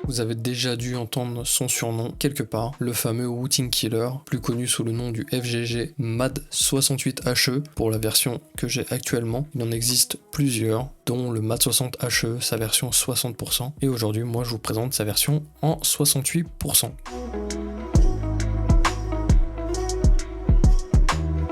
vous avez déjà dû entendre son surnom quelque part, le fameux Routing Killer, plus connu sous le nom du FGG MAD 68HE pour la version que j'ai actuellement. Il en existe plusieurs, dont le MAD 60HE, sa version 60%, et aujourd'hui moi je vous présente sa version en 68%.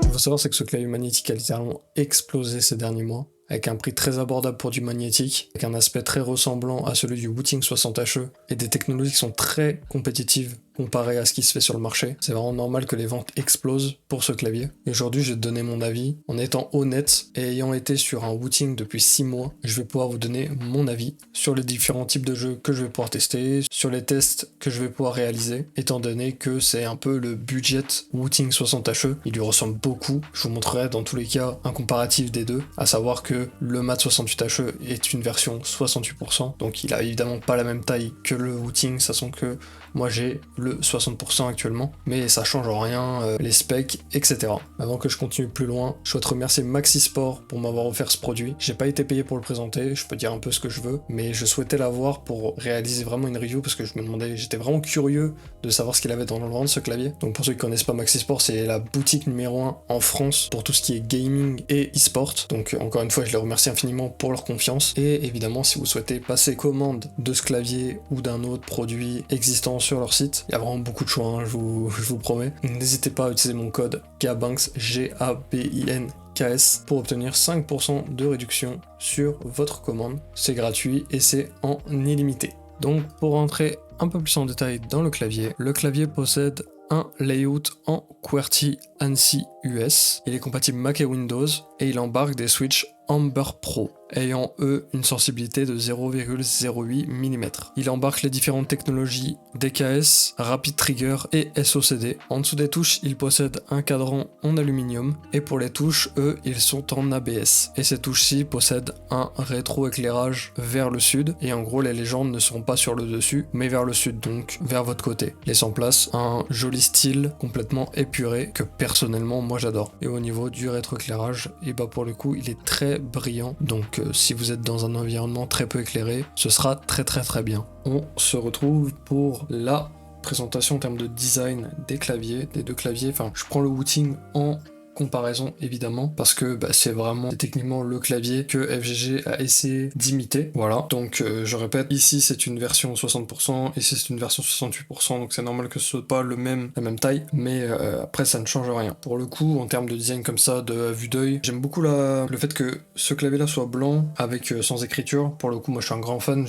Il faut savoir c'est que ce clavier magnétique a littéralement explosé ces derniers mois, avec un prix très abordable pour du magnétique, avec un aspect très ressemblant à celui du Wooting 60HE, et des technologies qui sont très compétitives comparé à ce qui se fait sur le marché. C'est vraiment normal que les ventes explosent pour ce clavier. Et aujourd'hui, je vais te donner mon avis. En étant honnête et ayant été sur un Wooting depuis 6 mois, je vais pouvoir vous donner mon avis sur les différents types de jeux que je vais pouvoir tester, sur les tests que je vais pouvoir réaliser, étant donné que c'est un peu le budget Wooting 60HE. Il lui ressemble beaucoup. Je vous montrerai dans tous les cas un comparatif des deux, à savoir que le MAD 68HE est une version 68%, donc il a évidemment pas la même taille que le Wooting, sachant que moi j'ai le 60% actuellement, mais ça change en rien les specs, etc. Avant que je continue plus loin, je souhaite remercier Maxisport pour m'avoir offert ce produit. J'ai pas été payé pour le présenter, je peux dire un peu ce que je veux, mais je souhaitais l'avoir pour réaliser vraiment une review parce que je me demandais, j'étais vraiment curieux de savoir ce qu'il avait dans le ventre ce clavier. Donc pour ceux qui connaissent pas Maxisport, c'est la boutique numéro 1 en France pour tout ce qui est gaming et e-sport. Donc encore une fois, je les remercie infiniment pour leur confiance. Et évidemment, si vous souhaitez passer commande de ce clavier ou d'un autre produit existant sur leur site, il y a vraiment beaucoup de choix, hein, je vous promets. N'hésitez pas à utiliser mon code GABINKS, GABINKS, pour obtenir 5% de réduction sur votre commande. C'est gratuit et c'est en illimité. Donc pour rentrer un peu plus en détail dans le clavier possède un layout en QWERTY ANSI US. Il est compatible Mac et Windows et il embarque des switches Amber Pro, ayant eux une sensibilité de 0,08 mm. Il embarque les différentes technologies DKS, Rapid Trigger et SOCD. En dessous des touches, il possède un cadran en aluminium et pour les touches, eux, ils sont en ABS. Et ces touches-ci possèdent un rétroéclairage vers le sud et en gros les légendes ne seront pas sur le dessus mais vers le sud, donc vers votre côté, laissant place à un joli style complètement épuré que personnellement moi j'adore. Et au niveau du rétroéclairage, et bah pour le coup il est très brillant, donc si vous êtes dans un environnement très peu éclairé, ce sera très bien. On se retrouve pour la présentation en termes de design des claviers, des deux claviers. Enfin, je prends le Wooting en comparaison évidemment parce que c'est techniquement le clavier que FGG a essayé d'imiter. Voilà, donc je répète, ici c'est une version 60%, ici c'est une version 68%, donc c'est normal que ce soit pas la même taille, mais après ça ne change rien. Pour le coup, en termes de design comme ça, de vue d'œil, j'aime beaucoup le fait que ce clavier là soit blanc avec sans écriture. Pour le coup, moi je suis un grand fan.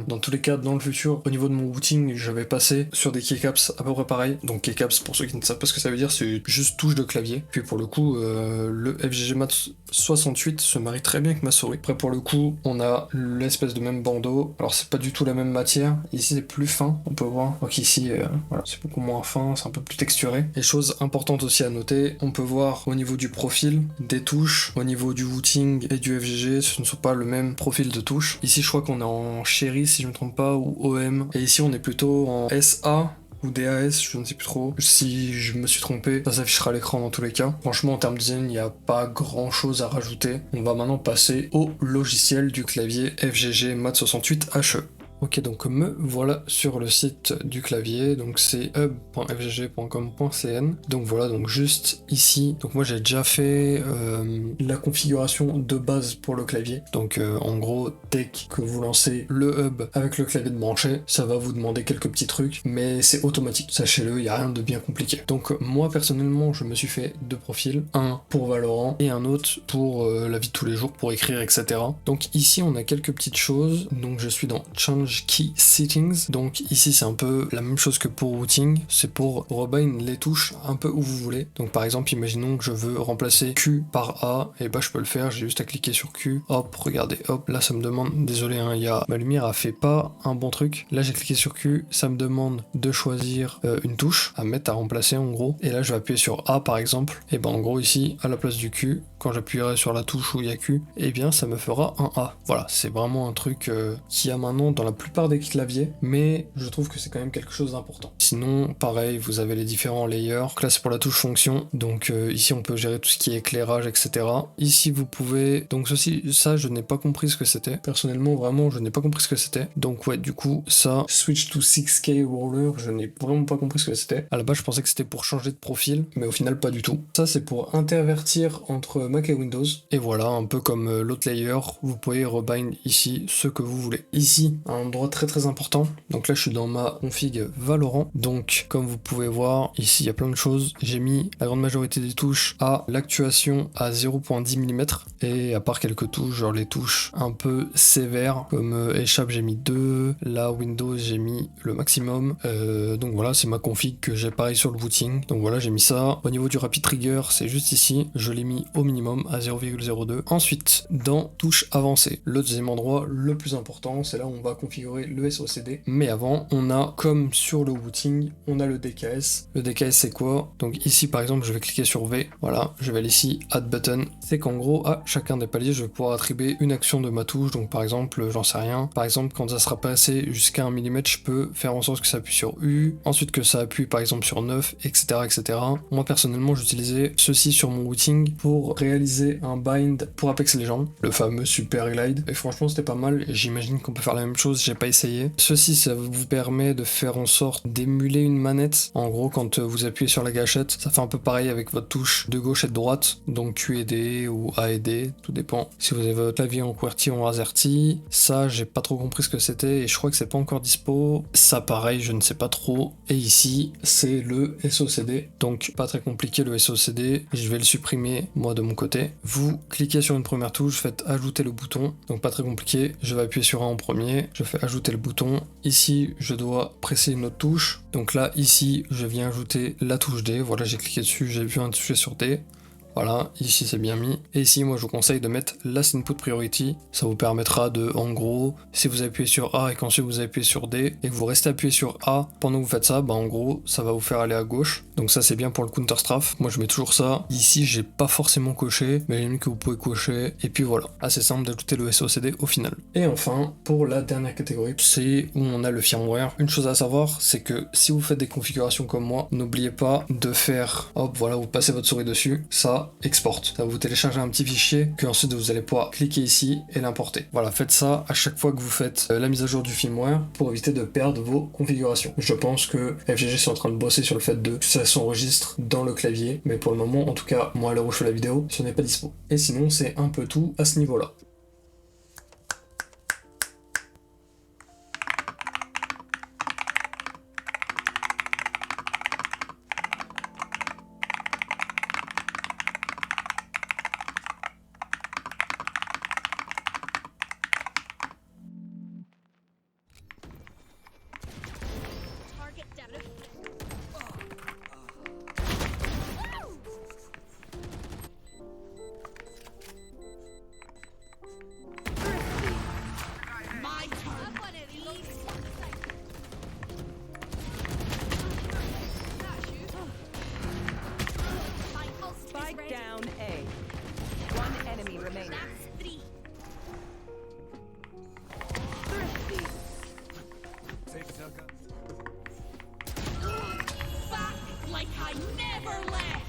Dans tous les cas, dans le futur, au niveau de mon Wooting, je vais passer sur des keycaps à peu près pareil. Donc keycaps, pour ceux qui ne savent pas ce que ça veut dire, c'est juste touche de clavier. Puis pour le coup, le FGG MAD 68 se marie très bien avec ma souris. Après pour le coup, on a l'espèce de même bandeau. Alors c'est pas du tout la même matière. Ici c'est plus fin, on peut voir. Donc ici, voilà, c'est beaucoup moins fin, c'est un peu plus texturé. Et chose importante aussi à noter, on peut voir au niveau du profil des touches, au niveau du Wooting et du FGG, ce ne sont pas le même profil de touche. Ici je crois qu'on est en Cherry si je me trompe pas, ou OM. Et ici on est plutôt en SA ou DAS, je ne sais plus trop. Si je me suis trompé, ça s'affichera à l'écran dans tous les cas. Franchement, en termes de design, il n'y a pas grand chose à rajouter. On va maintenant passer au logiciel du clavier FGG MAD 68HE. Ok, donc me voilà sur le site du clavier, donc c'est hub.fgg.com.cn. Donc voilà, donc juste ici, donc moi j'ai déjà fait la configuration de base pour le clavier. Donc en gros, dès que vous lancez le hub avec le clavier de branché, ça va vous demander quelques petits trucs, mais c'est automatique, sachez-le, il n'y a rien de bien compliqué. Donc moi personnellement, je me suis fait deux profils, un pour Valorant et un autre pour la vie de tous les jours, pour écrire, etc. Donc ici on a quelques petites choses, donc je suis dans Change Key Settings, donc ici c'est un peu la même chose que pour Routing, c'est pour rebind les touches un peu où vous voulez. Donc par exemple, imaginons que je veux remplacer Q par A, et bah je peux le faire, j'ai juste à cliquer sur Q, hop, regardez, hop, là ça me demande, désolé, hein, ma lumière a fait pas un bon truc, là j'ai cliqué sur Q, ça me demande de choisir une touche à mettre à remplacer en gros, et là je vais appuyer sur A par exemple, et bah en gros ici, à la place du Q, quand j'appuierai sur la touche où il y a Q, et bien ça me fera un A. Voilà, c'est vraiment un truc qui a maintenant dans la plupart des claviers, mais je trouve que c'est quand même quelque chose d'important. Sinon, pareil, vous avez les différents layers. Donc là, c'est pour la touche fonction. Donc ici, on peut gérer tout ce qui est éclairage, etc. Ici, vous pouvez... Donc ça, je n'ai pas compris ce que c'était. Personnellement, vraiment, je n'ai pas compris ce que c'était. Donc ouais, du coup, ça, switch to 6K roller, je n'ai vraiment pas compris ce que c'était. À la base, je pensais que c'était pour changer de profil, mais au final, pas du tout. Ça, c'est pour intervertir entre Mac et Windows. Et voilà, un peu comme l'autre layer, vous pouvez rebind ici ce que vous voulez. Ici, un endroit très important. Donc là, je suis dans ma config Valorant. Donc, comme vous pouvez voir, ici, il y a plein de choses. J'ai mis la grande majorité des touches à l'actuation à 0.10 mm. Et à part quelques touches, genre les touches un peu sévères, comme échappe, j'ai mis 2. Là, Windows, j'ai mis le maximum. Donc voilà, c'est ma config que j'ai pareil sur le booting. Donc voilà, j'ai mis ça. Au niveau du rapid trigger, c'est juste ici. Je l'ai mis au minimum à 0,02. Ensuite, dans touche avancée, le deuxième endroit le plus important, c'est là où on va configurer le SOCD. Mais avant, on a, comme sur le booting, on a le DKS. Le DKS, c'est quoi? Donc ici, par exemple, je vais cliquer sur V. Voilà, je vais aller ici, Add Button. C'est qu'en gros, à chacun des paliers, je vais pouvoir attribuer une action de ma touche. Donc par exemple, j'en sais rien. Par exemple, quand ça sera passé jusqu'à 1 mm, je peux faire en sorte que ça appuie sur U. Ensuite, que ça appuie par exemple sur 9, etc. etc. Moi, personnellement, j'utilisais ceci sur mon routing pour réaliser un bind pour Apex Legends, le fameux Super Glide. Et franchement, c'était pas mal. Et j'imagine qu'on peut faire la même chose. J'ai pas essayé. Ceci, ça vous permet de faire en sorte d'émuler une manette. En gros, quand vous appuyez sur la gâchette, ça fait un peu pareil avec votre touche de gauche et de droite. Donc Q et D ou A et D, tout dépend. Si vous avez votre clavier en QWERTY ou en AZERTY, ça, j'ai pas trop compris ce que c'était et je crois que c'est pas encore dispo. Ça, pareil, je ne sais pas trop. Et ici, c'est le SOCD. Donc, pas très compliqué le SOCD. Je vais le supprimer, moi, de mon côté. Vous cliquez sur une première touche, faites ajouter le bouton. Donc, pas très compliqué. Je vais appuyer sur un en premier. Je fais ajouter le bouton. Ici, je dois presser une autre touche. Donc là, ici, je viens ajouter la touche D. Voilà, j'ai cliqué dessus, j'ai vu un toucher sur D. Voilà, ici c'est bien mis. Et ici, moi je vous conseille de mettre Last Input Priority. Ça vous permettra de, en gros, si vous appuyez sur A et qu'ensuite vous appuyez sur D et que vous restez appuyé sur A pendant que vous faites ça, bah en gros, ça va vous faire aller à gauche. Donc ça c'est bien pour le counter strafe. Moi je mets toujours ça. Ici, j'ai pas forcément coché, mais j'ai mis que vous pouvez cocher. Et puis voilà, assez simple d'ajouter le SOCD au final. Et enfin, pour la dernière catégorie, c'est où on a le firmware. Une chose à savoir, c'est que si vous faites des configurations comme moi, n'oubliez pas de faire, hop, voilà, vous passez votre souris dessus, ça exporte. Ça va vous télécharger un petit fichier que ensuite vous allez pouvoir cliquer ici et l'importer. Voilà, faites ça à chaque fois que vous faites la mise à jour du firmware pour éviter de perdre vos configurations. Je pense que FGG sont en train de bosser sur le fait que ça s'enregistre dans le clavier, mais pour le moment, en tout cas, moi à l'heure où je fais la vidéo, ce n'est pas dispo. Et sinon, c'est un peu tout à ce niveau-là. Down A. One enemy remaining. Thrifty. Back like I never left.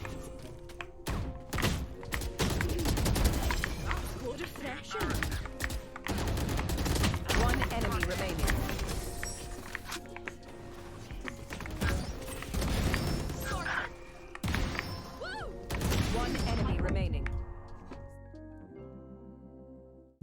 That's good refreshing. One enemy remaining. One enemy remaining.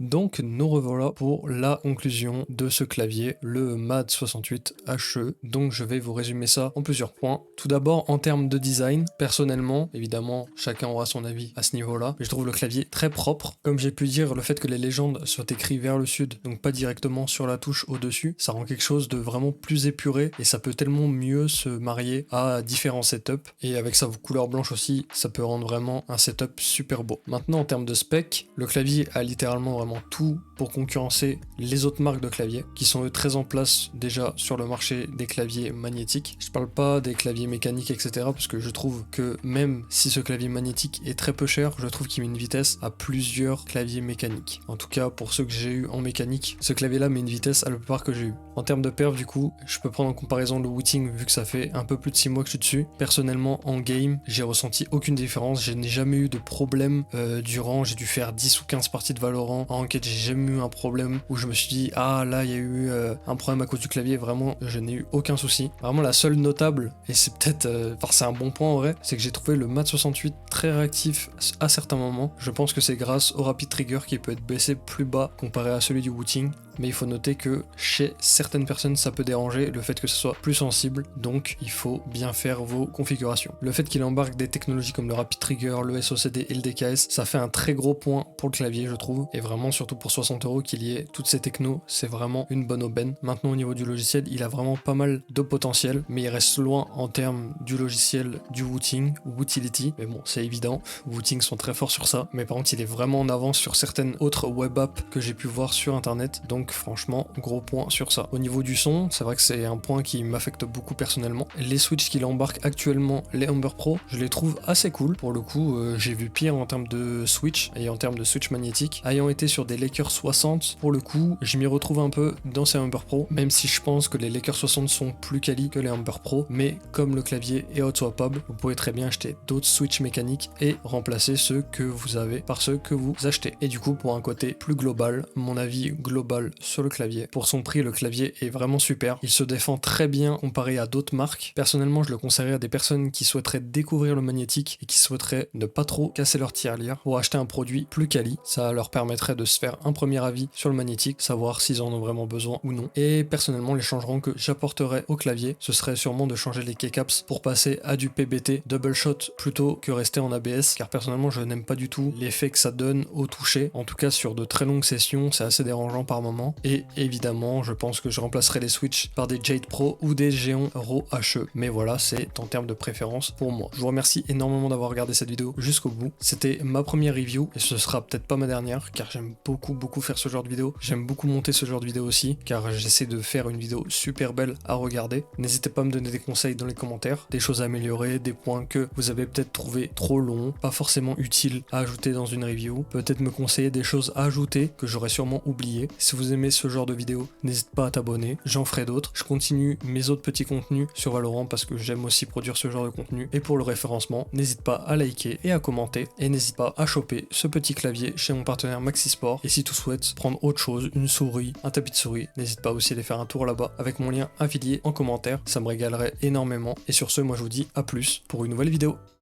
Donc nous revoilà pour la conclusion de ce clavier, le MAD68HE. Donc je vais vous résumer ça en plusieurs points. Tout d'abord en termes de design, personnellement, évidemment chacun aura son avis à ce niveau-là, mais je trouve le clavier très propre. Comme j'ai pu dire, le fait que les légendes soient écrites vers le sud, donc pas directement sur la touche au-dessus, ça rend quelque chose de vraiment plus épuré et ça peut tellement mieux se marier à différents setups. Et avec sa couleur blanche aussi, ça peut rendre vraiment un setup super beau. Maintenant en termes de spec, le clavier a littéralement vraiment tout pour concurrencer les autres marques de claviers qui sont eux très en place déjà sur le marché des claviers magnétiques. Je parle pas des claviers mécaniques etc, parce que je trouve que même si ce clavier magnétique est très peu cher, je trouve qu'il met une vitesse à plusieurs claviers mécaniques. En tout cas pour ceux que j'ai eu en mécanique, ce clavier là met une vitesse à la plupart que j'ai eu. En termes de perf du coup, je peux prendre en comparaison le Wooting vu que ça fait un peu plus de 6 mois que je suis dessus. Personnellement en game, j'ai ressenti aucune différence, je n'ai jamais eu de problème durant, j'ai dû faire 10 ou 15 parties de Valorant. En enquête, j'ai jamais eu un problème où je me suis dit ah là il y a eu un problème à cause du clavier. Vraiment, je n'ai eu aucun souci. Vraiment la seule notable, et c'est peut-être c'est un bon point en vrai, c'est que j'ai trouvé le Mat 68 très réactif à certains moments. Je pense que c'est grâce au rapid trigger qui peut être baissé plus bas comparé à celui du Wooting. Mais il faut noter que chez certaines personnes ça peut déranger le fait que ce soit plus sensible, donc il faut bien faire vos configurations. Le fait qu'il embarque des technologies comme le Rapid Trigger, le SOCD et le DKS, ça fait un très gros point pour le clavier je trouve, et vraiment surtout pour 60€ qu'il y ait toutes ces technos, c'est vraiment une bonne aubaine. Maintenant au niveau du logiciel, il a vraiment pas mal de potentiel, mais il reste loin en termes du logiciel du Wooting, Wootility, mais bon c'est évident, Wooting sont très forts sur ça, mais par contre il est vraiment en avance sur certaines autres web apps que j'ai pu voir sur internet, donc franchement gros point sur ça. Au niveau du son, c'est vrai que c'est un point qui m'affecte beaucoup personnellement. Les switches qu'il embarque actuellement, les Humber Pro, je les trouve assez cool. Pour le coup, j'ai vu pire en termes de switch et en termes de switch magnétique. Ayant été sur des Lakers 60, pour le coup, je m'y retrouve un peu dans ces Humber Pro, même si je pense que les Lakers 60 sont plus quali que les Humber Pro, mais comme le clavier est hot swappable, vous pouvez très bien acheter d'autres switches mécaniques et remplacer ceux que vous avez par ceux que vous achetez. Et du coup, pour un côté plus global, mon avis global sur le clavier. Pour son prix, le clavier est vraiment super. Il se défend très bien comparé à d'autres marques. Personnellement, je le conseillerais à des personnes qui souhaiteraient découvrir le magnétique et qui souhaiteraient ne pas trop casser leur tirelire pour acheter un produit plus quali. Ça leur permettrait de se faire un premier avis sur le magnétique, savoir s'ils en ont vraiment besoin ou non. Et personnellement, les changements que j'apporterais au clavier, ce serait sûrement de changer les keycaps pour passer à du PBT double shot plutôt que rester en ABS, car personnellement, je n'aime pas du tout l'effet que ça donne au toucher. En tout cas, sur de très longues sessions, c'est assez dérangeant par moment. Et évidemment, je pense que je remplacerai les Switch par des Jade Pro ou des Géon RAW HE. Mais voilà, c'est en termes de préférence pour moi. Je vous remercie énormément d'avoir regardé cette vidéo jusqu'au bout. C'était ma première review et ce sera peut-être pas ma dernière, car j'aime beaucoup faire ce genre de vidéo. J'aime beaucoup monter ce genre de vidéo aussi, car j'essaie de faire une vidéo super belle à regarder. N'hésitez pas à me donner des conseils dans les commentaires, des choses à améliorer, des points que vous avez peut-être trouvé trop longs, pas forcément utiles à ajouter dans une review. Peut-être me conseiller des choses à ajouter que j'aurais sûrement oublié. Si vous aimez ce genre de vidéo, n'hésite pas à t'abonner, j'en ferai d'autres. Je continue mes autres petits contenus sur Valorant parce que j'aime aussi produire ce genre de contenu. Et pour le référencement, n'hésite pas à liker et à commenter. Et n'hésite pas à choper ce petit clavier chez mon partenaire Maxisport. Et si tu souhaites prendre autre chose, une souris, un tapis de souris, n'hésite pas aussi à aller faire un tour là-bas avec mon lien affilié en commentaire. Ça me régalerait énormément. Et sur ce, moi je vous dis à plus pour une nouvelle vidéo.